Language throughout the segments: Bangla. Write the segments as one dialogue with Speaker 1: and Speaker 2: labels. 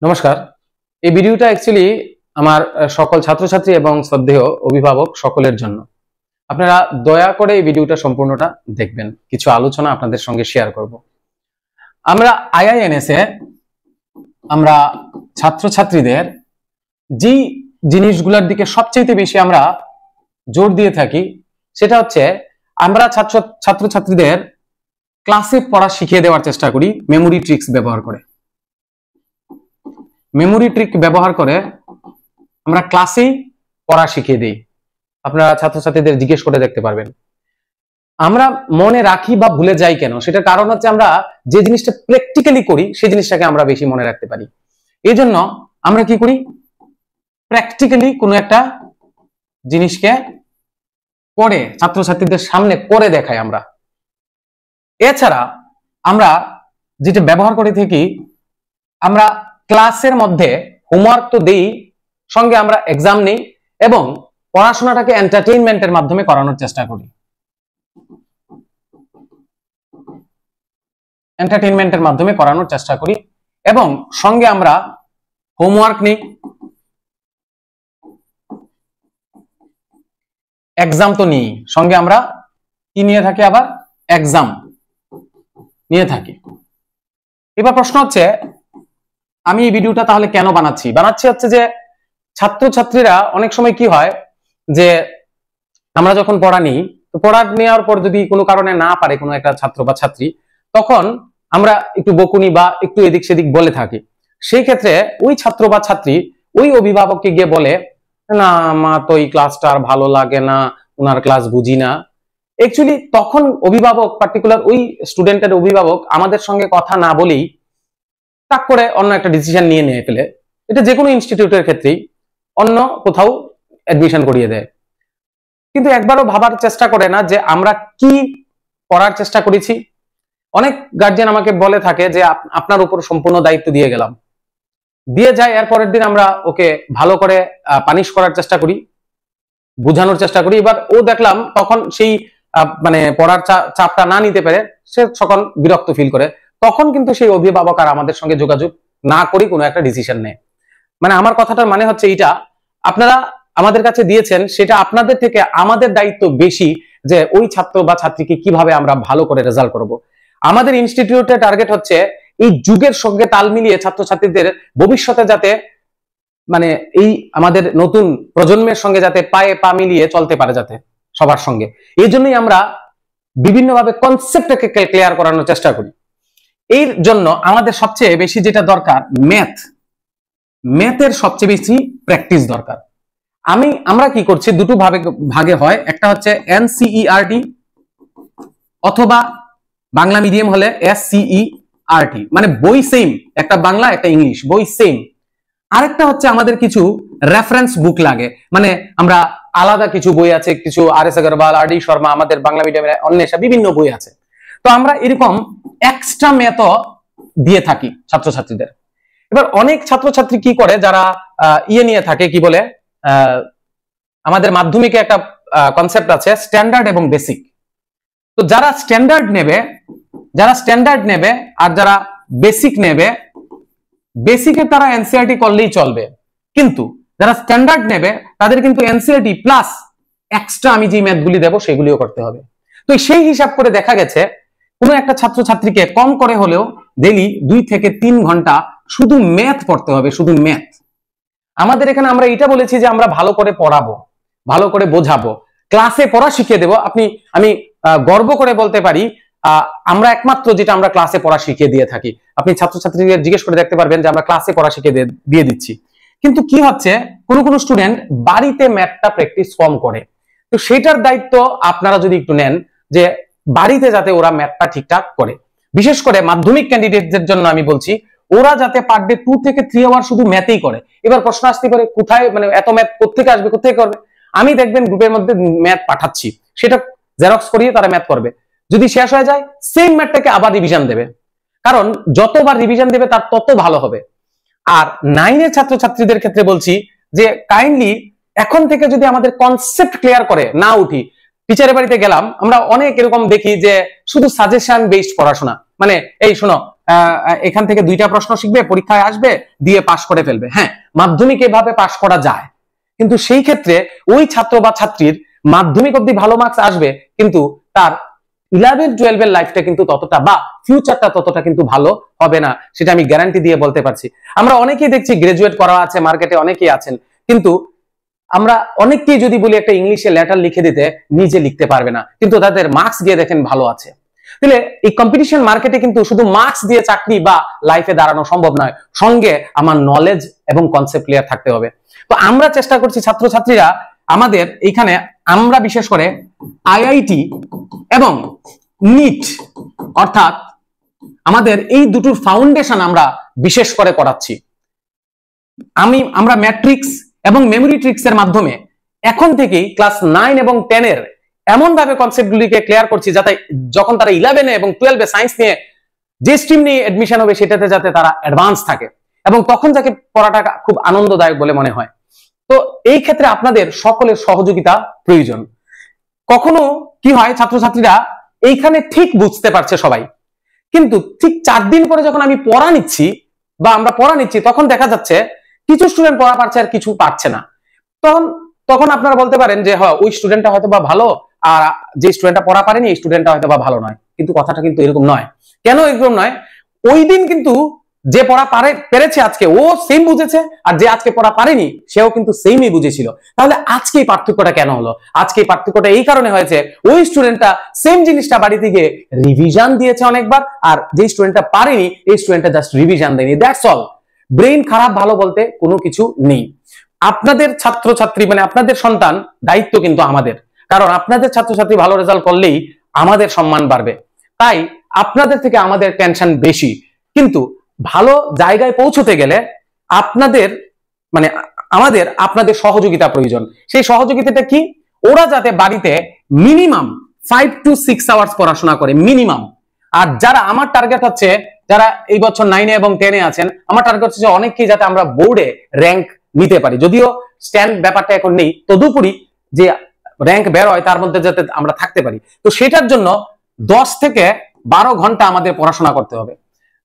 Speaker 1: নমস্কার। এই ভিডিওটা অ্যাকচুয়ালি আমার সকল ছাত্রছাত্রী এবং শ্রদ্ধেয় অভিভাবক সকলের জন্য। আপনারা দয়া করে এই ভিডিওটা সম্পূর্ণটা দেখবেন। কিছু আলোচনা আপনাদের সঙ্গে শেয়ার করব। আমরা আইআইএনএস এ আমরা ছাত্রছাত্রীদের যেই জিনিসগুলোর দিকে সবচেয়ে বেশি আমরা জোর দিয়ে থাকি সেটা হচ্ছে আমরা ছাত্রছাত্রীদের ক্লাসে পড়া শিখিয়ে দেওয়ার চেষ্টা করি মেমোরি ট্রিক্স ব্যবহার করে। মেমোরি ট্রিক ব্যবহার করে আমরা ক্লাসেই পড়া শিখিয়ে দিই। আপনারা ছাত্রছাত্রীদের জিজ্ঞেস করে দেখতে পারবেন আমরা মনে রাখি বা ভুলে যাই কেন। সেটার কারণ হচ্ছে আমরা যে জিনিসটা প্র্যাকটিক্যালি করি সেই জিনিসটাকে আমরা বেশি মনে রাখতে পারি। এই জন্য আমরা কি করি, প্র্যাকটিক্যালি কোনো একটা জিনিসকে করে ছাত্রছাত্রীদের সামনে করে দেখাই আমরা। এছাড়া আমরা যেটা ব্যবহার করে থাকি, আমরা ক্লাসের মধ্যে হোমওয়ার্ক তো দেই, সঙ্গে আমরা এক্সাম নেই এবং পড়াশোনাটাকে এন্টারটেইনমেন্টের মাধ্যমে করানোর চেষ্টা করি। এন্টারটেইনমেন্টের মাধ্যমে করানোর চেষ্টা করি এবং সঙ্গে আমরা হোমওয়ার্ক নেই, এক্সাম তো নিই, সঙ্গে আমরা কি নিয়ে থাকি, আবার এক্সাম নিয়ে থাকি। এবার প্রশ্ন হচ্ছে আমি এই ভিডিওটা তাহলে কেন বানাচ্ছি হচ্ছে যে ছাত্রছাত্রীরা অনেক সময় কি হয় যে আমরা যখন পড়া নিই, তো পড়া নেওয়ার পর যদি কোনো কারণে না পারে কোনো একটা ছাত্র বা ছাত্রী, তখন আমরা একটু বকুনি বা একটু এদিক সেদিক বলে থাকি। সেই ক্ষেত্রে ওই ছাত্র বা ছাত্রী ওই অভিভাবককে গিয়ে বলে, না আমার তো এই ক্লাসটা আর ভালো লাগে না, ওনার ক্লাস বুঝি না। অ্যাকচুয়ালি তখন অভিভাবক, পার্টিকুলার ওই স্টুডেন্টের অভিভাবক আমাদের সঙ্গে কথা না বলেই টাক করে অন্য একটা ডিসিশন নিয়ে ফেলে। এটা যে কোনো ইনস্টিটিউটের ক্ষেত্রেই, অন্য কোথাও অ্যাডমিশন করিয়ে দেয়। কিন্তু একবারও ভাবার চেষ্টা করে না যে আমরা কি করার চেষ্টা করেছি। অনেক গার্জিয়ান আমাকে বলে থাকে যে আপনার উপর সম্পূর্ণ দায়িত্ব দিয়ে গেলাম, দিয়ে যায়। এর পরের দিন আমরা ওকে ভালো করে পানিশ করার চেষ্টা করি, বোঝানোর চেষ্টা করি। এবার ও দেখলাম তখন সেই মানে পড়ার চাপটা না নিতে পেরে সে তখন বিরক্ত ফিল করে। তখন কিন্তু সেই অভিভাবক আর আমাদের সঙ্গে যোগাযোগ না করি কোনো একটা ডিসিশন নেয়। মানে আমার কথাটার মানে হচ্ছে এইটা, আপনারা আমাদের কাছে দিয়েছেন, সেটা আপনাদের থেকে আমাদের দায়িত্ব বেশি যে ওই ছাত্র বা ছাত্রীকে কিভাবে আমরা ভালো করে রেজাল্ট করব। আমাদের ইনস্টিটিউটের টার্গেট হচ্ছে এই যুগের সঙ্গে তাল মিলিয়ে ছাত্রছাত্রীদের ভবিষ্যতে যাতে মানে এই আমাদের নতুন প্রজন্মের সঙ্গে যাতে পায়ে পা মিলিয়ে চলতে পারে যাতে সবার সঙ্গে। এই জন্যই আমরা বিভিন্নভাবে কনসেপ্টটাকে ক্লিয়ার করানোর চেষ্টা করি। এর জন্য আমাদের সবচেয়ে বেশি যেটা দরকার ম্যাথের সবচেয়ে বেশি প্র্যাকটিস দরকার। আমরা কি করছি, দুটো ভাগে হয়। একটা হচ্ছে এনসিইআরটি অথবা বাংলা মিডিয়াম হলে এসসিইআরটি, মানে বই সেম, একটা বাংলা একটা ইংলিশ বই সেম। আরেকটা হচ্ছে আমাদের কিছু রেফারেন্স বুক লাগে, মানে আমরা আলাদা কিছু বই আছে, কিছু আর.এস. আগরওয়াল, আর.ডি. শর্মা, আমাদের বাংলা মিডিয়ামের অন্বেষা বিভিন্ন বই আছে। তো আমরা এরকম এক্সট্রা ম্যাথও দিয়ে থাকি ছাত্রছাত্রীদের। এবার অনেক ছাত্রছাত্রী কি করে, যারা নিয়ে থাকে, কি বলে, আমাদের মাধ্যমিকে একটা কনসেপ্ট আছে স্ট্যান্ডার্ড এবং বেসিক। তো যারা স্ট্যান্ডার্ড নেবে আর যারা বেসিক নেবে, বেসিকে তারা এনসিইআরটি করলেই চলবে, কিন্তু যারা স্ট্যান্ডার্ড নেবে তাদের কিন্তু এনসিইআরটি প্লাস এক্সট্রা আমি যে ম্যাথগুলি দেবো সেগুলিও করতে হবে। তো সেই হিসাব করে দেখা গেছে কোনো একটা ছাত্রছাত্রীকে কম করে হলেও ডেইলি 2 থেকে 3 ঘন্টা শুধু ম্যাথ পড়তে হবে, শুধু ম্যাথ। আমাদের এখানে আমরা এটা বলেছি যে আমরা ভালো করে পড়াবো, ভালো করে বোঝাবো, ক্লাসে পড়া শিখিয়ে দেবো। আমি গর্ব করে বলতে পারি আমরা একমাত্র যেটা আমরা ক্লাসে পড়া শিখিয়ে দিয়ে থাকি। আপনি ছাত্রছাত্রীদের জিজ্ঞেস করে দেখতে পারবেন যে আমরা ক্লাসে পড়া শিখিয়ে দিয়ে দিচ্ছি। কিন্তু কি হচ্ছে, কোনো স্টুডেন্ট বাড়িতে ম্যাথটা প্র্যাকটিস কম করে। তো সেটার দায়িত্ব আপনারা যদি একটু নেন যে বাড়িতে যাতে ওরা ম্যাথটা ঠিকঠাক করে। বিশেষ করে মাধ্যমিক ক্যান্ডিডেটদের জন্য আমি বলছি, ওরা যাতে পার ডে 2 থেকে 3 আওয়ার শুধু ম্যাথই করে। এবার প্রশ্ন আসতে পারে কোথায়, মানে এত ম্যাথ কোত্থেকে আসবে, কোথায় করবে। আমি দেখবেন গ্রুপের মধ্যে ম্যাথ পাঠাচ্ছি, সেটা জেরক্স করিয়ে তারা ম্যাথ করবে। যদি শেষ হয়ে যায় সেম ম্যাথটাকে আবার রিভিশন দেবে, কারণ যতবার রিভিশন দেবে তার তত ভালো হবে। আর 9 এর ছাত্রছাত্রীদের ক্ষেত্রে বলছি যে কাইন্ডলি এখন থেকে যদি আমাদের কনসেপ্ট ক্লিয়ার করে না উঠি, টিচারের বাড়িতে গেলাম, আমরা অনেক এরকম দেখি যে শুধু সাজেশন বেসড পড়াশোনা, মানে এই শোনো এখান থেকে 2টা প্রশ্ন শিখবে, পরীক্ষায় আসবে, দিয়ে পাশ করে ফেলবে। হ্যাঁ, মাধ্যমিক এভাবে পাশ করা যায়, কিন্তু সেই ক্ষেত্রে ওই ছাত্র বা ছাত্রীর মাধ্যমিক অবধি ভালো মার্কস আসবে, কিন্তু তার 11-12 এর লাইফটা কিন্তু ততটা, বা ফিউচারটা ততটা কিন্তু ভালো হবে না, সেটা আমি গ্যারান্টি দিয়ে বলতে পারছি। আমরা অনেকেই দেখছি গ্রাজুয়েট করা আছে, মার্কেটে অনেকেই আছেন, কিন্তু আমরা অনেককেই যদি বলি একটা ইংলিশে লেটার লিখে দিতে, নিজে লিখতে পারবে না, কিন্তু তাদের মার্কস দিয়ে দেখেন ভালো আছে। তাহলে এই কম্পিটিশন মার্কেটে কিন্তু শুধু মার্কস দিয়ে চাকরি বা লাইফে দাঁড়ানো সম্ভব নয়, সঙ্গে আমার নলেজ এবং কনসেপ্ট ক্লিয়ার থাকতে হবে। তো আমরা চেষ্টা করছি ছাত্রছাত্রীরা আমাদের এইখানে, আমরা বিশেষ করে আইআইটি এবং নিট, অর্থাৎ আমাদের এই দুটোর ফাউন্ডেশন আমরা বিশেষ করে করাচ্ছি। আমরা ম্যাট্রিক্স এবং মেমোরি ট্রিক্স এর মাধ্যমে এখন থেকেই ক্লাস 9 এবং 10 এর এমন ভাবে কনসেপ্টগুলিকে ক্লিয়ার করছি, যাতে যখন তারা 11 এবং 12 এ সায়েন্স নিয়ে যে স্ট্রিম নিয়ে এডমিশন হবে, সেটাতে যাতে তারা অ্যাডভান্স থাকে এবং তখন যাকে পড়াটা খুব আনন্দদায়ক বলে মনে হয়। তো এই ক্ষেত্রে আপনাদের সকলের সহযোগিতা প্রয়োজন। কখনো কি হয়, ছাত্রছাত্রীরা এইখানে ঠিক বুঝতে পারছে সবাই, কিন্তু ঠিক 4 দিন পরে যখন আমি পড়া নিচ্ছি বা আমরা পড়া নিচ্ছি, তখন দেখা যাচ্ছে কিছু স্টুডেন্ট পড়া পারছে আর কিছু পারছে না। তখন আপনারা বলতে পারেন যে হ্যাঁ, ওই স্টুডেন্টটা হয়তো বা ভালো, আর যে স্টুডেন্টটা পড়া পারেনি এই স্টুডেন্টটা হয়তো বা ভালো নয়। কিন্তু কথাটা কিন্তু এরকম নয়। কেন এরকম নয়? ওই দিন কিন্তু যে পড়া পেরেছে আজকে, ও সেম বুঝেছে, আর যে আজকে পড়া পারেনি সেও কিন্তু সেমই বুঝেছিল। তাহলে আজকে এই পার্থক্যটা কেন হলো? আজকে এই পার্থক্যটা এই কারণে হয়েছে, ওই স্টুডেন্টটা সেম জিনিসটা বাড়িতে গিয়ে রিভিশন দিয়েছে অনেকবার, আর যে স্টুডেন্টটা পারেনি এই স্টুডেন্টটা জাস্ট রিভিশন দেয়নি। That's all. ব্রেইন খারাপ ভালো বলতে কোনো কিছু নেই। আপনাদের ছাত্রছাত্রী মানে আপনাদের সন্তান দায়িত্ব কিন্তু আমাদের, কারণ আপনাদের ছাত্রছাত্রী ভালো রেজাল্ট করলেই আমাদের সম্মান বাড়বে। তাই আপনাদের থেকে আমাদের টেনশন বেশি, কিন্তু ভালো জায়গায় পৌঁছতে গেলে আপনাদের মানে আমাদের আপনাদের সহযোগিতা প্রয়োজন। সেই সহযোগিতাটা কি? ওরা যাতে বাড়িতে মিনিমাম 5 to 6 আওয়ার্স পড়াশোনা করে, মিনিমাম। আর যারা আমার টার্গেট হচ্ছে, যারা এই বছর 9 এবং 10 আছেন, আমার টার্গেট হচ্ছে অনেককেই যাতে আমরা বোর্ডে র্যাঙ্ক নিতে পারি। যদিও স্ট্যান্ড ব্যাপারটা এখন নেই, তদুপরি যে র্যাঙ্ক বের হয় তার মধ্যে যাতে আমরা থাকতে পারি। তো সেটার জন্য 10 থেকে 12 ঘন্টা আমাদের পড়াশোনা করতে হবে।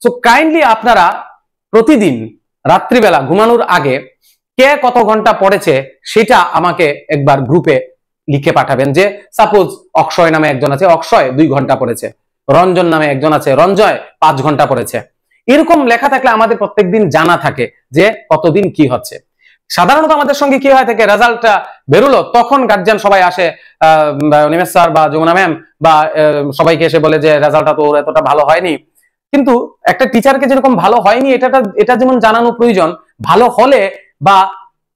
Speaker 1: সো কাইন্ডলি আপনারা প্রতিদিন রাত্রিবেলা ঘুমানোর আগে কে কত ঘন্টা পড়েছে সেটা আমাকে একবার গ্রুপে লিখে পাঠাবেন। যে সাপোজ অক্ষয় নামে একজন আছে, অক্ষয় 2 ঘন্টা পড়েছে, রঞ্জন নামে একজন আছে, রঞ্জয় 5 ঘন্টা পড়েছে। এরকম লেখা থাকলে আমাদের প্রত্যেকদিন জানা থাকে যে কতদিন কি হচ্ছে। সাধারণত আমাদের সঙ্গে কি হয় থাকে, রেজাল্টটা বেরোলো তখন গার্জিয়ান সবাই আসে, নিমেশ স্যার বা যমুনা ম্যাম বা সবাইকে এসে বলে যে রেজাল্টটা তো এতটা ভালো হয়নি। কিন্তু একটা টিচারকে যেরকম ভালো হয়নি এটা যেমন জানানো প্রয়োজন, ভালো হলে বা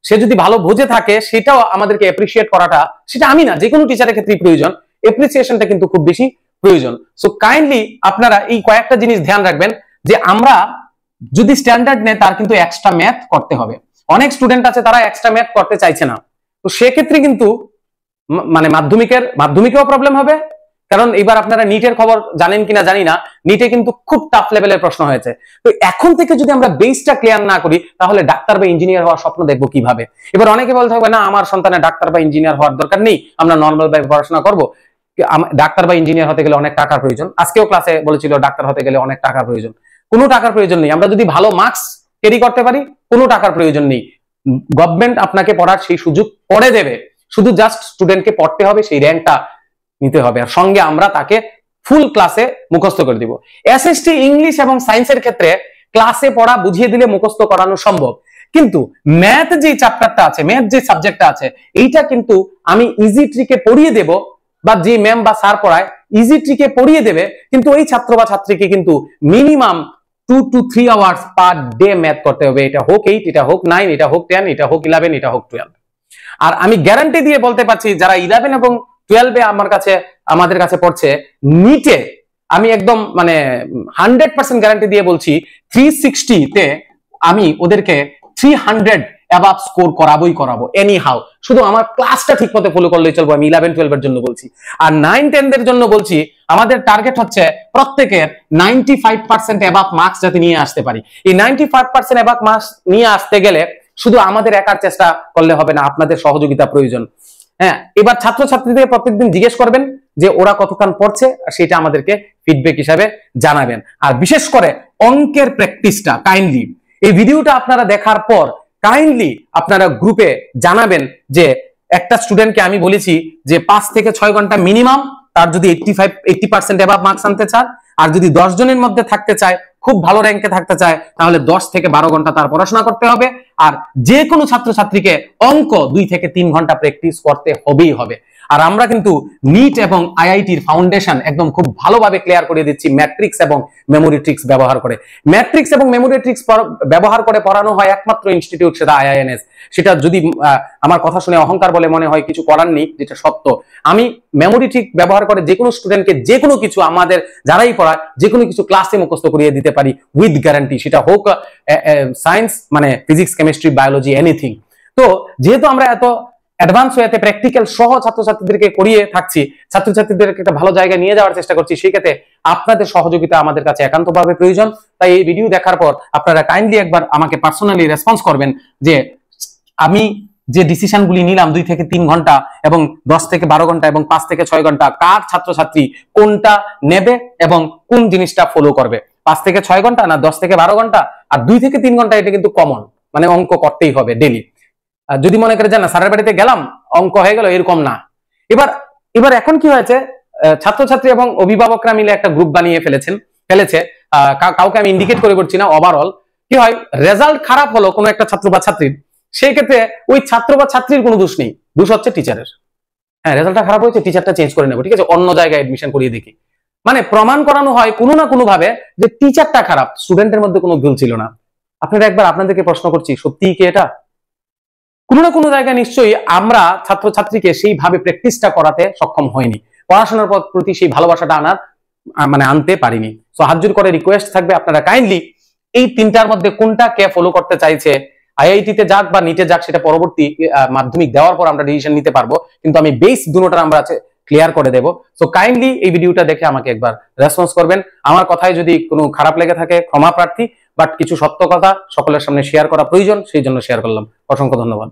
Speaker 1: সে যদি ভালো বুঝে থাকে সেটাও আমাদেরকে অ্যাপ্রিসিয়েট করাটা, সেটা আমি না, যে কোনো টিচারের ক্ষেত্রেই প্রয়োজন। অ্যাপ্রিসিয়েশনটা কিন্তু খুব বেশি প্রয়োজন। সো কাইন্ডলি আপনারা এই কয়েকটা জিনিস ধ্যান রাখবেন, যে আমরা যদি স্ট্যান্ডার্ড নেই তার কিন্তু এক্সট্রা ম্যাথ করতে হবে। অনেক স্টুডেন্ট আছে তারা এক্সট্রা ম্যাথ করতে চাইছে না, তো সেক্ষেত্রে কিন্তু মানে মাধ্যমিকেও প্রবলেম হবে। কারণ এবার আপনারা নিটের খবর জানেন কিনা জানি না, নিটে কিন্তু খুব টাফ লেভেলের প্রশ্ন হয়েছে। তো এখন থেকে যদি আমরা বেসটা ক্লিয়ার না করি, তাহলে ডাক্তার বা ইঞ্জিনিয়ার হওয়ার স্বপ্ন দেখবো কিভাবে? এবার অনেকে বলতে হবে না, আমার সন্তানের ডাক্তার বা ইঞ্জিনিয়ার হওয়ার দরকার নেই, আমরা নর্মাল ভাবে পড়াশোনা করবো। ডাক্তার বা ইঞ্জিনিয়ার হতে গেলে অনেক টাকার প্রয়োজন। আজকেও ক্লাসে বলেছিল ডাক্তার হতে গেলে অনেক টাকার প্রয়োজন। কোনো টাকার প্রয়োজন নেই। আমরা যদি ভালো মার্কস ক্যারি করতে পারি, কোনো টাকার প্রয়োজন নেই। গভর্নমেন্ট আপনাকে পড়ার সেই সুযোগ করে দেবে, শুধু জাস্ট স্টুডেন্টকে পড়তে হবে, সেই র্যাঙ্কটা নিতে হবে, আর সঙ্গে আমরা তাকে ফুল ক্লাসে মুখস্থ করে দিব। এসএসটি ইংলিশ এবং সায়েন্সের ক্ষেত্রে ক্লাসে পড়া বুঝিয়ে দিলে মুখস্থ করানো সম্ভব, কিন্তু ম্যাথ যে চ্যাপ্টারটা আছে, ম্যাথ যে সাবজেক্টটা আছে, এইটা কিন্তু আমি ইজি ট্রিকে পড়িয়ে দেব, বা যে ম্যাম বা স্যার পড়ায় ইজি ট্রিকে পড়িয়ে দেবে, কিন্তু ওই ছাত্র বা ছাত্রীকে কিন্তু minimum 2 to 3 hours per day math করতে হবে। এটা হোক 8, এটা হোক 9, এটা হোক 10, এটা হোক 11, এটা হোক 12। আর আমি গ্যারান্টি দিয়ে বলতে পারছি, যারা 11 এবং 12 এ আমাদের কাছে পড়ছে, নিটে আমি একদম মানে 100% গ্যারান্টি দিয়ে বলছি, 360 তে আমি ওদেরকে 300 অ্যাবাভ স্কোর করাবো এনি হাউ। শুধু আমার ক্লাসটা ঠিক মতো ফলো করলেই চলবো। আমি 11-12 এর জন্য বলছি। আর 9-10 এর জন্য বলছি, আমাদের টার্গেট হচ্ছে প্রত্যেকের 95% অ্যাবাভ মার্কস যাতে নিয়ে আসতে পারি। এই 95% অ্যাবাভ মার্কস নিয়ে আসতে গেলে শুধু আমাদের একার চেষ্টা করলে হবে না, আপনাদের সহযোগিতা প্রয়োজন। হ্যাঁ, এবার ছাত্রছাত্রীদের প্রত্যেকদিন জিজ্ঞেস করবেন যে ওরা কতক্ষণ পড়ছে, সেটা আমাদেরকে ফিডব্যাক হিসাবে জানাবেন। আর বিশেষ করে অঙ্কের প্র্যাকটিসটা কাইন্ডলি এই ভিডিওটা আপনারা দেখার পর কাইন্ডলি আপনারা গ্রুপে জানাবেন যে একটা স্টুডেন্টকে আমি বলেছি যে 5 থেকে 6 ঘন্টা মিনিমাম, তার যদি 80% এবাব মার্কস আনতে চান, আর যদি 10 জনের মধ্যে থাকতে চায়, খুব ভালো র্যাঙ্কে থাকতে চায়, তাহলে 10 থেকে 12 ঘন্টা তার পড়াশোনা করতে হবে। আর যে কোনো ছাত্রছাত্রীকে অঙ্ক 2 থেকে 3 ঘন্টা প্র্যাকটিস করতে হবেই হবে। আর আমরা কিন্তু নিট এবং আইআইটির ফাউন্ডেশন একদম খুব ভালোভাবে ক্লিয়ার করে দিচ্ছি ম্যাট্রিক্স এবং মেমোরি ট্রিক্স ব্যবহার করে। ম্যাট্রিক্স এবং মেমোরি ট্রিক্স ব্যবহার করে পড়ানো হয় একমাত্র ইনস্টিটিউট, সেটা আইআইএনএস। সেটা যদি আমার কথা শুনে অহংকার বলে মনে হয়, কিছু করার নেই, যেটা সত্য। আমি মেমোরি ট্রিক ব্যবহার করে যে কোনো স্টুডেন্টকে যে কোনো কিছু আমাদের যারাই পড়ায় যে কোনো কিছু ক্লাসে মুখস্থ করিয়ে দিতে পারি উইথ গ্যারান্টি, সেটা হোক সায়েন্স মানে ফিজিক্স, কেমিস্ট্রি, বায়োলজি, এনিথিং। তো যেহেতু আমরা এত অ্যাডভান্স ওয়েতে প্র্যাকটিক্যাল সহ ছাত্রছাত্রীদেরকে করিয়ে থাকছি, ছাত্রছাত্রীদেরকে একটা ভালো জায়গায় নিয়ে যাওয়ার চেষ্টা করছি, সেই ক্ষেত্রে আপনাদের সহযোগিতা আমাদের কাছে একান্তভাবে প্রয়োজন। তাই এই ভিডিও দেখার পর আপনারা কাইন্ডলি একবার আমাকে পার্সোনালি রেসপন্স করবেন যে আমি যে ডিসিশনগুলি নিলাম 2 থেকে 3 ঘন্টা এবং 10 থেকে 12 ঘন্টা এবং 5 থেকে 6 ঘন্টা, কার ছাত্রছাত্রী কোনটা নেবে এবং কোন জিনিসটা ফলো করবে। 5 থেকে 6 ঘন্টা না 10 থেকে 12 ঘন্টা আর 2 থেকে 3 ঘন্টা, এটা কিন্তু কমন, মানে অঙ্ক করতেই হবে ডেলি। যদি মনে করে না স্যারের বাড়িতে গেলাম অঙ্ক হয়ে গেল, এরকম না। এবার এখন কি হয়েছে, ছাত্রছাত্রী এবং অভিভাবকরা মিলে একটা গ্রুপ বানিয়ে ফেলেছে। কাউকে আমি ইন্ডিকেট করে বলছি না, ওভারঅল কি হয়, রেজাল্ট খারাপ হলো কোনো একটা ছাত্র বা ছাত্রীর, সেই ক্ষেত্রে ওই ছাত্র বা ছাত্রীর কোনো দোষ নেই, দোষ হচ্ছে টিচারের। হ্যাঁ, রেজাল্টটা খারাপ হয়েছে, টিচারটা চেঞ্জ করে নেবো, ঠিক আছে, অন্য জায়গায় এডমিশন করিয়ে দেখি। মানে প্রমাণ করানো হয় কোনো না কোনো ভাবে যে টিচারটা খারাপ, স্টুডেন্টের মধ্যে কোনো ভুল ছিল না। আপনারা একবার আপনাদেরকে প্রশ্ন করছি, সত্যিই কি এটা? কোনো না কোনো জায়গায় নিশ্চয়ই আমরা ছাত্রছাত্রীকে সেইভাবে প্র্যাকটিসটা করাতে সক্ষম হয়নি, পড়াশোনার প্রতি সেই ভালোবাসাটা আনতে পারিনি। সো হাত জোড় করে রিকোয়েস্ট থাকবে, আপনারা কাইন্ডলি এই তিনটার মধ্যে কোনটা কে ফলো করতে চাইছে, আইআইটিতে যাক বা নিটে যাক, সেটা পরবর্তী মাধ্যমিক দেওয়ার পর আমরা ডিসিশন নিতে পারবো, কিন্তু আমি বেস দুটোটার আমরা ক্লিয়ার করে দেব। সো কাইন্ডলি এই ভিডিওটা দেখে আমাকে একবার রেসপন্স করবেন। আমার কথায় যদি কোনো খারাপ লেগে থাকে ক্ষমা প্রার্থী, বাট কিছু সত্য কথা সকলের সামনে শেয়ার করা প্রয়োজন, সেই জন্য শেয়ার করলাম। অসংখ্য ধন্যবাদ।